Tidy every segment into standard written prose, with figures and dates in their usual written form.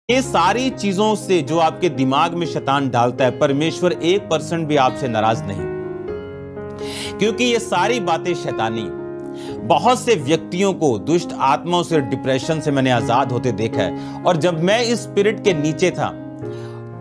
ये सारी चीजों से जो आपके दिमाग में शैतान डालता है, परमेश्वर 1% भी आपसे नाराज नहीं, क्योंकि ये सारी बातें शैतानी। बहुत से व्यक्तियों को दुष्ट आत्माओं से, डिप्रेशन से मैंने आजाद होते देखा है। और जब मैं इस स्पिरिट के नीचे था,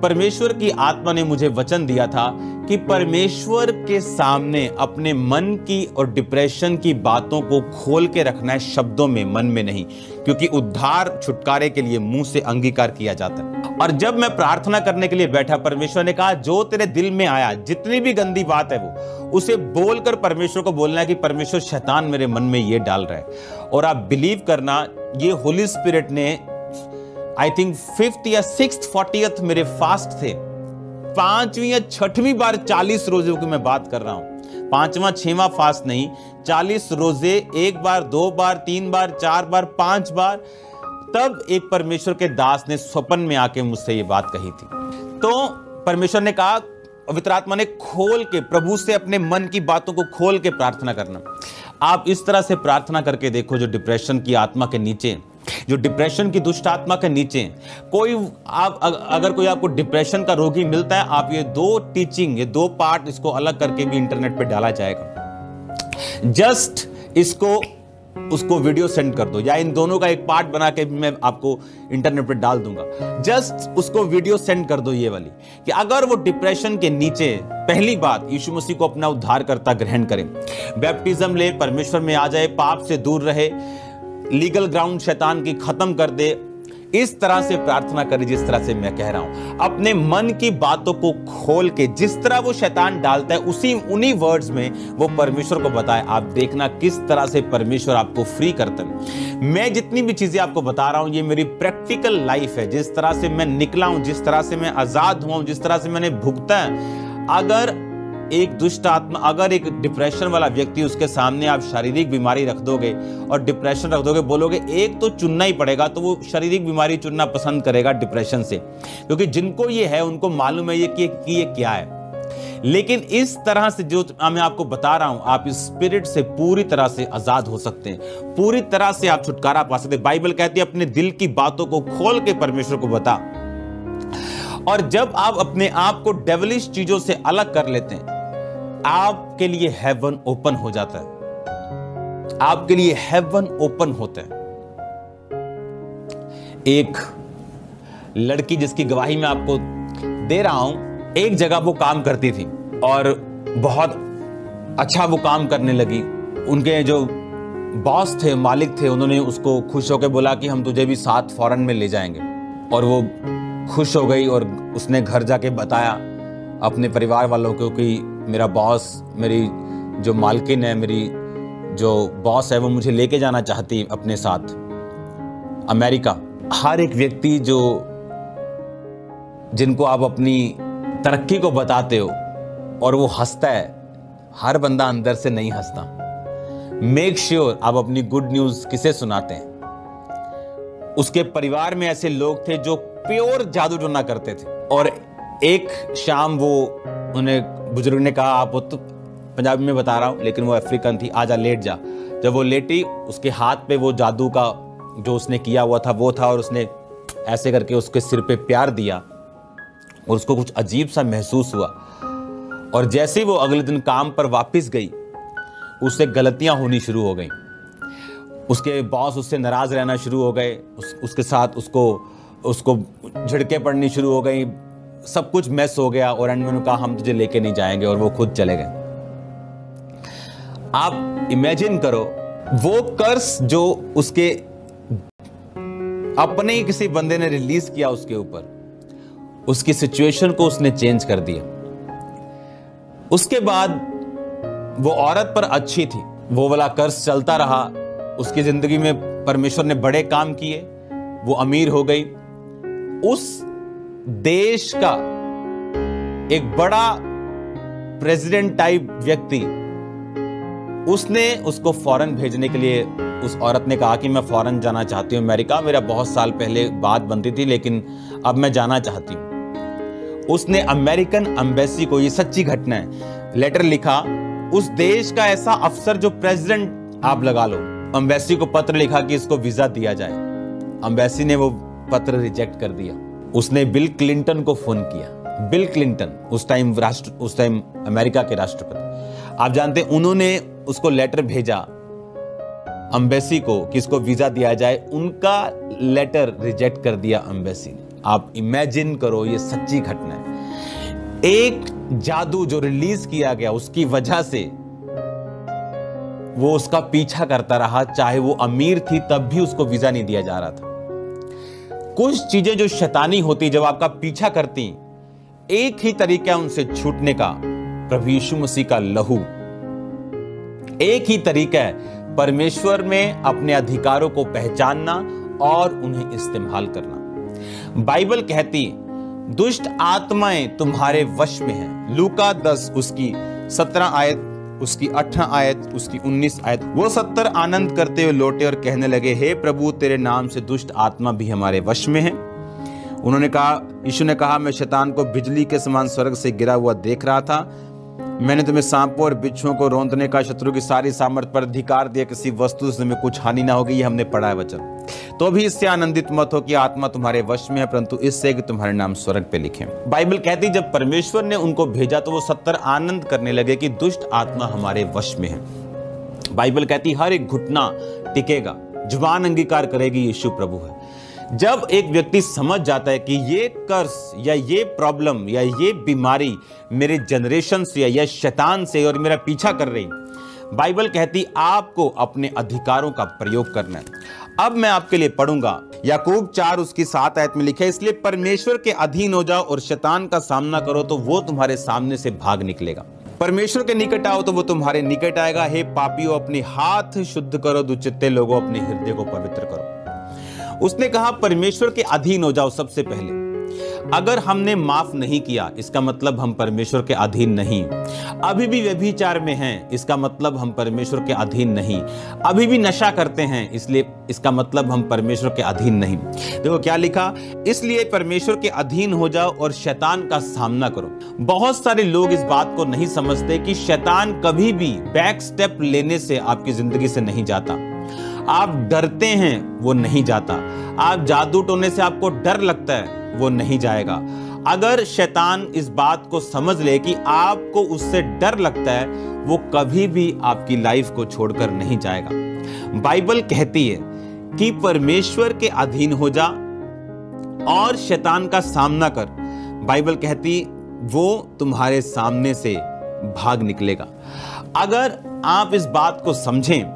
परमेश्वर की आत्मा ने मुझे वचन दिया था कि परमेश्वर के सामने अपने मन की और डिप्रेशन की बातों को खोल के रखना है, शब्दों में, मन में नहीं, क्योंकि उद्धार छुटकारे के लिए मुंह से अंगीकार किया जाता है। और जब मैं प्रार्थना करने के लिए बैठा, परमेश्वर ने कहा जो तेरे दिल में आया, जितनी भी गंदी बात है वो उसे बोलकर परमेश्वर को बोलना है कि परमेश्वर, शैतान मेरे मन में ये डाल रहा है। और आप बिलीव करना, ये होली स्पिरिट ने आई थिंक 5th या 6th 40th मेरे फास्ट थे, 5वीं या 6वीं बार 40 रोजे की मैं बात कर रहा हूं, 5वां 6वां फास्ट नहीं, 40 रोजे, 1 बार, 2 बार, 3 बार, 4 बार, 5 बार। तब एक परमेश्वर के दास ने स्वप्न में आके मुझसे ये बात कही थी। तो परमेश्वर ने कहा, पवित्र आत्मा ने, खोल के प्रभु से अपने मन की बातों को खोल के प्रार्थना करना। आप इस तरह से प्रार्थना करके देखो, जो डिप्रेशन की आत्मा के नीचे, जो डिप्रेशन की दुष्ट आत्मा के नीचे कोई, आप अगर कोई आपको डिप्रेशन का रोगी मिलता है, आप ये 2 टीचिंग, ये 2 पार्ट, इसको अलग करके भी इंटरनेट पे डाला जाएगा। जस्ट इसको उसको वीडियो सेंड कर दो, या इन दोनों का एक पार्ट बना के मैं आपको इंटरनेट पे डाल दूंगा। जस्ट उसको वीडियो सेंड कर दो, ये वाली, कि अगर वो डिप्रेशन के नीचे, पहली बात, यीशु मसीह को अपना उद्धारकर्ता ग्रहण करें, बैप्टिज्म ले, परमेश्वर में आ जाए, पाप से दूर रहे, लीगल ग्राउंड शैतान की खत्म कर दे, इस तरह से प्रार्थना करें जिस तरह से मैं कह रहा हूं। अपने मन की बातों को खोल के, जिस तरह वो शैतान डालता है, उन्हीं वर्ड्स में वो परमेश्वर को बताए। आप देखना किस तरह से परमेश्वर आपको फ्री करता है। मैं जितनी भी चीजें आपको बता रहा हूं, ये मेरी प्रैक्टिकल लाइफ है, जिस तरह से मैं निकला हूं, जिस तरह से मैं आजाद हुआ हूं, जिस तरह से मैंने भुगता है। अगर एक दुष्ट आत्मा, अगर एक डिप्रेशन वाला व्यक्ति, उसके सामने आप शारीरिक बीमारी रख दोगे और डिप्रेशन रख दोगे, बोलोगे एक तो चुनना ही पड़ेगा, तो वो शारीरिक बीमारी चुनना पसंद करेगा डिप्रेशन से, क्योंकि जिनको ये है उनको मालूम है कि ये क्या है। लेकिन इस तरह से जो मैं आपको बता रहा हूं, आप इस स्पिरिट से पूरी तरह से आजाद हो सकते हैं, पूरी तरह से आप छुटकारा पा सकते हैं। बाइबल कहती है अपने दिल की बातों को खोल के परमेश्वर को बता। और जब आप अपने आप को डेविलिश चीजों से अलग कर लेते हैं, आपके लिए हेवन ओपन हो जाता है, आपके लिए हेवन ओपन होता है। एक लड़की जिसकी गवाही मैं आपको दे रहा हूं, एक जगह वो काम करती थी और बहुत अच्छा वो काम करने लगी। उनके जो बॉस थे, मालिक थे, उन्होंने उसको खुश होकर बोला कि हम तुझे भी साथ फॉरेन में ले जाएंगे। और वो खुश हो गई और उसने घर जाके बताया अपने परिवार वालों को कि मेरा बॉस, मेरी जो मालकिन है, मेरी जो बॉस है, वो मुझे लेके जाना चाहती अपने साथ अमेरिका। हर एक व्यक्ति जिनको आप अपनी तरक्की को बताते हो और वो हंसता है, हर बंदा अंदर से नहीं हंसता। मेक श्योर आप अपनी गुड न्यूज किसे सुनाते हैं। उसके परिवार में ऐसे लोग थे जो प्योर जादू टोना करते थे। और एक शाम वो, उन्हें बुजुर्ग ने कहा, आप तो पंजाबी में बता रहा हूं, लेकिन वो अफ्रीकन थी, आजा लेट जा। जब वो लेटी, उसके हाथ पे वो जादू का जो उसने किया हुआ था वो था, और उसने ऐसे करके उसके सिर पे प्यार दिया और उसको कुछ अजीब सा महसूस हुआ। और जैसे ही वो अगले दिन काम पर वापस गई, उससे गलतियां होनी शुरू हो गई। उसके बॉस उससे नाराज रहना शुरू हो गए, उसके साथ उसको झिड़के पड़नी शुरू हो गई, सब कुछ मैस हो गया। और एंड में कहा हम तुझे लेके नहीं जाएंगे, और वो खुद चले गए। आप इमेजिन करो, वो कर्स जो उसके अपने ही किसी बंदे ने रिलीज किया उसके ऊपर, उसकी सिचुएशन को उसने चेंज कर दिया। उसके बाद वो औरत पर अच्छी थी, वो वाला कर्स चलता रहा। उसकी जिंदगी में परमेश्वर ने बड़े काम किए, वो अमीर हो गई। उस देश का एक बड़ा प्रेसिडेंट टाइप व्यक्ति, उसने उसको फॉरेन भेजने के लिए, उस औरत ने कहा कि मैं फॉरेन जाना चाहती हूँ अमेरिका, मेरा बहुत साल पहले बात बनती थी लेकिन अब मैं जाना चाहती हूँ। उसने अमेरिकन एम्बेसी को, ये सच्ची घटना है, लेटर लिखा। उस देश का ऐसा अफसर जो प्रेसिडेंट आप लगा लो, एम्बेसी को पत्र लिखा कि इसको वीजा दिया जाए। एम्बेसी ने वो पत्र रिजेक्ट कर दिया। उसने बिल क्लिंटन को फोन किया। बिल क्लिंटन उस टाइम अमेरिका के राष्ट्रपति, आप जानते हैं, उन्होंने उसको लेटर भेजा एम्बेसी को कि इसको वीजा दिया जाए। उनका लेटर रिजेक्ट कर दिया एम्बेसी ने। आप इमेजिन करो, ये सच्ची घटना है। एक जादू जो रिलीज किया गया, उसकी वजह से वो उसका पीछा करता रहा, चाहे वो अमीर थी तब भी उसको वीजा नहीं दिया जा रहा था। कुछ चीजें जो शैतानी होती, जब आपका पीछा करती, एक ही तरीका है उनसे छूटने का, प्रभु यीशु मसीह का लहू। एक ही तरीका है परमेश्वर में अपने अधिकारों को पहचानना और उन्हें इस्तेमाल करना। बाइबल कहती है दुष्ट आत्माएं तुम्हारे वश में हैं। लूका 10 उसकी 17 आयत, उसकी 18 आयत, उसकी 19 आयत। वो 70 आनंद करते हुए लौटे और कहने लगे, हे प्रभु, तेरे नाम से दुष्ट आत्मा भी हमारे वश में है। उन्होंने कहा, यीशु ने कहा, मैं शैतान को बिजली के समान स्वर्ग से गिरा हुआ देख रहा था। मैंने तुम्हें सांपों और बिच्छुओं को रौंदने का, शत्रु की सारी सामर्थ पर अधिकार दिया, किसी वस्तु से तुम्हें कुछ हानि ना होगी। ये हमने पढ़ा है वचन। तो भी इससे आनंदित मत हो कि आत्मा तुम्हारे वश में है, परंतु इससे कि तुम्हारे नाम स्वर्ग पे लिखे। बाइबल कहती जब परमेश्वर ने उनको भेजा तो वो 70 आनंद करने लगे कि दुष्ट आत्मा हमारे वश में है। बाइबल कहती हर एक घुटना टिकेगा, जुबान अंगीकार करेगी यीशु प्रभु है। जब एक व्यक्ति समझ जाता है कि ये कर्स या ये प्रॉब्लम या ये बीमारी मेरे जनरेशन से या शैतान से और मेरा पीछा कर रही, बाइबल कहती आपको अपने अधिकारों का प्रयोग करना है। अब मैं आपके लिए पढ़ूंगा याकूब 4 उसकी 7 आयत में लिखा है, इसलिए परमेश्वर के अधीन हो जाओ और शैतान का सामना करो तो वो तुम्हारे सामने से भाग निकलेगा। परमेश्वर के निकट आओ तो वो तुम्हारे निकट आएगा। हे पापियों, अपने हाथ शुद्ध करो, दुचित्ते लोगों अपने हृदय को पवित्र करो। उसने कहा परमेश्वर के अधीन हो जाओ। सबसे पहले अगर हमने माफ नहीं किया, इसका मतलब हम परमेश्वर के अधीन नहीं। अभी भी व्यभिचार में हैं, इसका मतलब हम परमेश्वर के अधीन नहीं। अभी भी नशा करते हैं, इसलिए इसका मतलब हम परमेश्वर के अधीन नहीं। देखो क्या लिखा, इसलिए परमेश्वर के अधीन हो जाओ और शैतान का सामना करो। बहुत सारे लोग इस बात को नहीं समझते कि शैतान कभी भी बैक स्टेप लेने से आपकी जिंदगी से नहीं जाता। आप डरते हैं, वो नहीं जाता। आप जादू टोने से आपको डर लगता है, वो नहीं जाएगा। अगर शैतान इस बात को समझ ले कि आपको उससे डर लगता है, वो कभी भी आपकी लाइफ को छोड़कर नहीं जाएगा। बाइबल कहती है कि परमेश्वर के अधीन हो जा और शैतान का सामना कर। बाइबल कहती वो तुम्हारे सामने से भाग निकलेगा। अगर आप इस बात को समझें,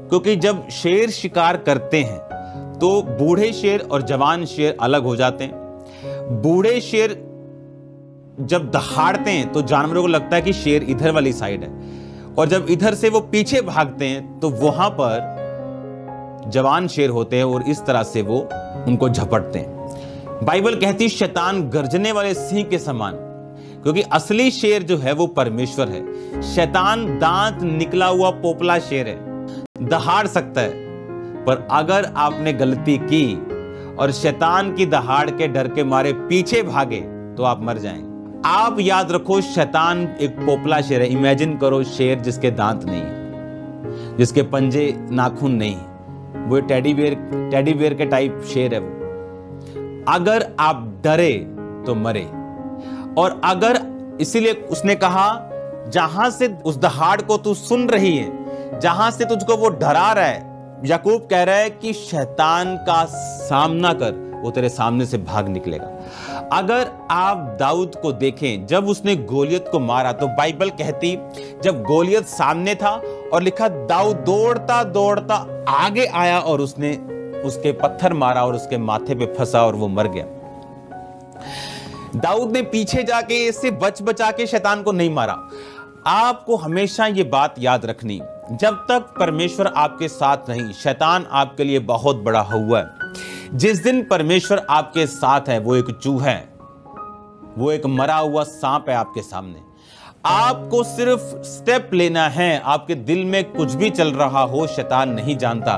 क्योंकि जब शेर शिकार करते हैं तो बूढ़े शेर और जवान शेर अलग हो जाते हैं। बूढ़े शेर जब दहाड़ते हैं तो जानवरों को लगता है कि शेर इधर वाली साइड है, और जब इधर से वो पीछे भागते हैं तो वहां पर जवान शेर होते हैं और इस तरह से वो उनको झपटते हैं। बाइबल कहती है शैतान गर्जने वाले सिंह के समान, क्योंकि असली शेर जो है वो परमेश्वर है। शैतान दांत निकला हुआ पोपला शेर है, दहाड़ सकता है, पर अगर आपने गलती की और शैतान की दहाड़ के डर के मारे पीछे भागे तो आप मर जाएंगे। आप याद रखो, शैतान एक पोपला शेर है। इमेजिन करो शेर जिसके दांत नहीं है, जिसके पंजे नाखून नहीं, वो टेडी बेयर के टाइप शेर है वो। अगर आप डरे तो मरे। और अगर, इसीलिए उसने कहा जहां से उस दहाड़ को तू सुन रही है, जहां से तुझको वो डरा रहा है, याकूब कह रहा है कि शैतान का सामना कर, वो तेरे सामने से भाग निकलेगा। अगर आप दाऊद को देखें, जब उसने गोलियत को मारा तो बाइबल कहती जब गोलियत सामने था और लिखा दाऊद दौड़ता दौड़ता आगे आया और उसने उसके पत्थर मारा और उसके माथे पे फंसा और वो मर गया। दाऊद ने पीछे जाके इससे बचा के शैतान को नहीं मारा। आपको हमेशा ये बात याद रखनी, जब तक परमेश्वर आपके साथ नहीं, शैतान आपके लिए बहुत बड़ा हुआ है। जिस दिन परमेश्वर आपके साथ है, वो एक चूहा है, वो एक मरा हुआ सांप है आपके सामने। आपको सिर्फ स्टेप लेना है। आपके दिल में कुछ भी चल रहा हो, शैतान नहीं जानता।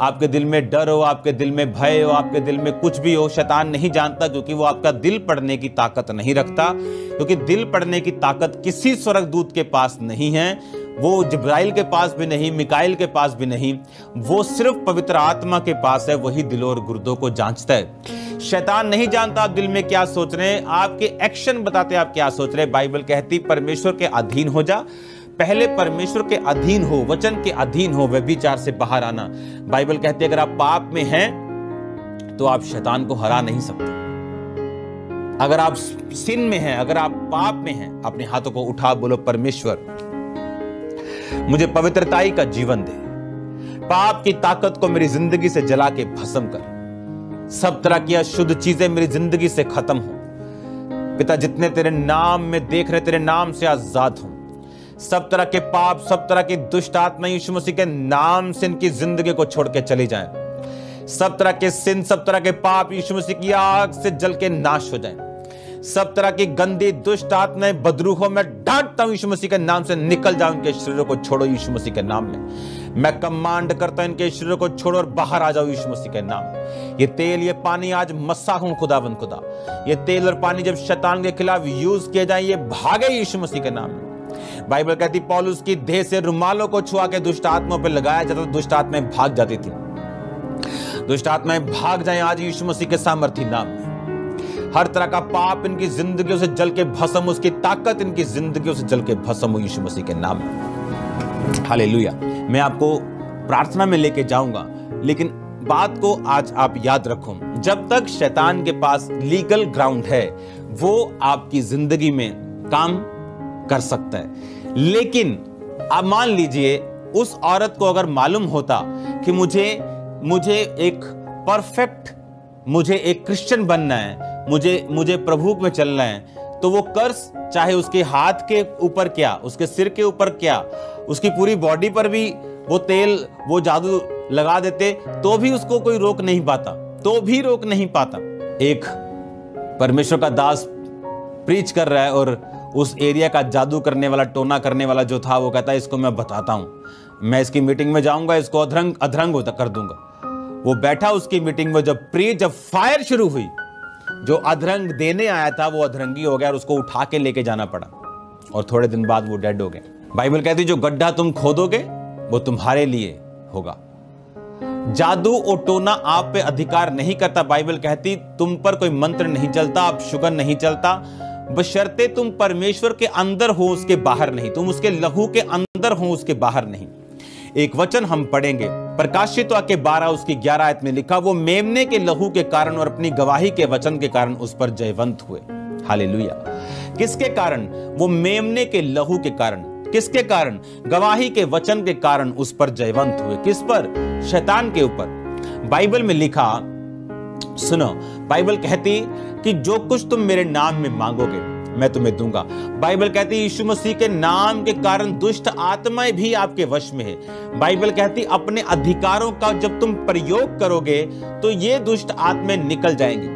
आपके दिल में डर हो, आपके दिल में भय हो, आपके दिल में कुछ भी हो, शैतान नहीं जानता, क्योंकि वो आपका दिल पढ़ने की ताकत नहीं रखता। क्योंकि दिल पढ़ने की ताकत किसी स्वर्गदूत के पास नहीं है। वो जिब्राइल के पास भी नहीं, मिकाइल के पास भी नहीं, वो सिर्फ पवित्र आत्मा के पास है। वही दिलों और गुर्दों को जांचता है। शैतान नहीं जानता आप दिल में क्या सोच रहे हैं, आपके एक्शन बताते आप क्या सोच रहे हैं। बाइबल कहती परमेश्वर के अधीन हो जा, पहले परमेश्वर के अधीन हो, वचन के अधीन हो, व्यभिचार से बाहर आना। बाइबल कहती है अगर आप पाप में हैं तो आप शैतान को हरा नहीं सकते। अगर आप सिन में हैं, अगर आप पाप में हैं, अपने हाथों को उठा बोलो परमेश्वर मुझे पवित्रताई का जीवन दे, पाप की ताकत को मेरी जिंदगी से जला के भस्म कर, सब तरह की अशुद्ध चीजें मेरी जिंदगी से खत्म हो। पिता जितने तेरे नाम में देख रहे तेरे नाम से आजाद हो, सब तरह के पाप, सब तरह की दुष्ट आत्मा यीशु मसीह के नाम से इनकी जिंदगी को छोड़ के चली जाए। सब तरह के सिन, सब तरह के पाप यीशु मसीह की आग से जल के नाश हो जाए। सब तरह की गंदी दुष्ट आत्माएं, बदरूहों में डांटता हूं यीशु मसीह के नाम से, निकल जाओ, इनके शरीरों को छोड़ो यीशु मसीह के नाम में। मैं कमांड करता हूं इनके शरीरों को छोड़ो और बाहर आ जाओ यीशु मसीह के नाम में। ये तेल, ये पानी आज मस्सा हूं खुदावंद खुदा, ये तेल और पानी जब शैतान के खिलाफ यूज किए जाए, ये भागे यीशु मसीह के नाम में। बाइबल कहती पौलुस की देह से रुमालों को छुआ के दुष्ट आत्माओं पर लगाया जाता, दुष्ट आत्माएं भाग जाती थी। दुष्ट आत्माएं भाग जाएं आज यीशु मसीह के सामर्थी नाम में। हर तरह का पाप इनकी जिंदगियों से जल के भस्म, उसकी ताकत इनकी जिंदगियों से जल के भस्म हो यीशु मसीह के नाम में। हालेलुया। मैं आपको प्रार्थना में लेके जाऊंगा, लेकिन बात को आज आप याद रखो, जब तक शैतान के पास लीगल ग्राउंड है वो आपकी जिंदगी में काम कर सकता है। लेकिन अब मान लीजिए उस औरत को अगर मालूम होता कि मुझे एक परफेक्ट, मुझे एक क्रिश्चियन बनना है, मुझे प्रभु में चलना है, तो वो कर्स चाहे उसके हाथ के ऊपर क्या, उसके सिर के ऊपर क्या, उसकी पूरी बॉडी पर भी वो तेल, वो जादू लगा देते तो भी उसको कोई रोक नहीं पाता, तो भी रोक नहीं पाता। एक परमेश्वर का दास प्रीच कर रहा है और उस एरिया का जादू करने वाला, टोना करने वाला जो था, वो कहता है इसको मैं बताता हूं, मैं इसकी मीटिंग में जाऊंगा, इसको अधरंग होता कर दूंगा। वो बैठा उसकी मीटिंग में, जब फायर शुरू हुई, जो अधरंग देने आया था वो अधरंगी हो गया और उसको उठा के लेके जाना पड़ा और थोड़े दिन बाद वो डेड हो गए। बाइबल कहती जो गड्ढा तुम खोदोगे वो तुम्हारे लिए होगा। जादू और टोना आप पे अधिकार नहीं करता। बाइबल कहती तुम पर कोई मंत्र नहीं चलता, आप शुगन नहीं चलता, बशर्ते तुम परमेश्वर के अंदर हो, उसके बाहर नहीं। तुम उसके लहू के अंदर हो, उसके बाहर नहीं। एक वचन हम पढ़ेंगे, प्रकाशित वाक्य 12 उसकी 11 आयत में लिखा, वो मेमने के लहू के कारण और अपनी गवाही के वचन के कारण उस पर जयवंत हुए। हालेलुया। किसके कारण? वो मेमने के लहू के कारण। किसके कारण? गवाही के वचन के कारण उस पर जयवंत हुए। किस पर? शैतान के ऊपर। बाइबल में लिखा, सुनो, बाइबल कहती कि जो कुछ तुम मेरे नाम में मांगोगे मैं तुम्हें दूंगा। बाइबल कहती यीशु मसीह के नाम के कारण दुष्ट आत्माएं भी आपके वश में है। बाइबल कहती अपने अधिकारों का जब तुम प्रयोग करोगे तो ये दुष्ट आत्माएं निकल जाएंगी।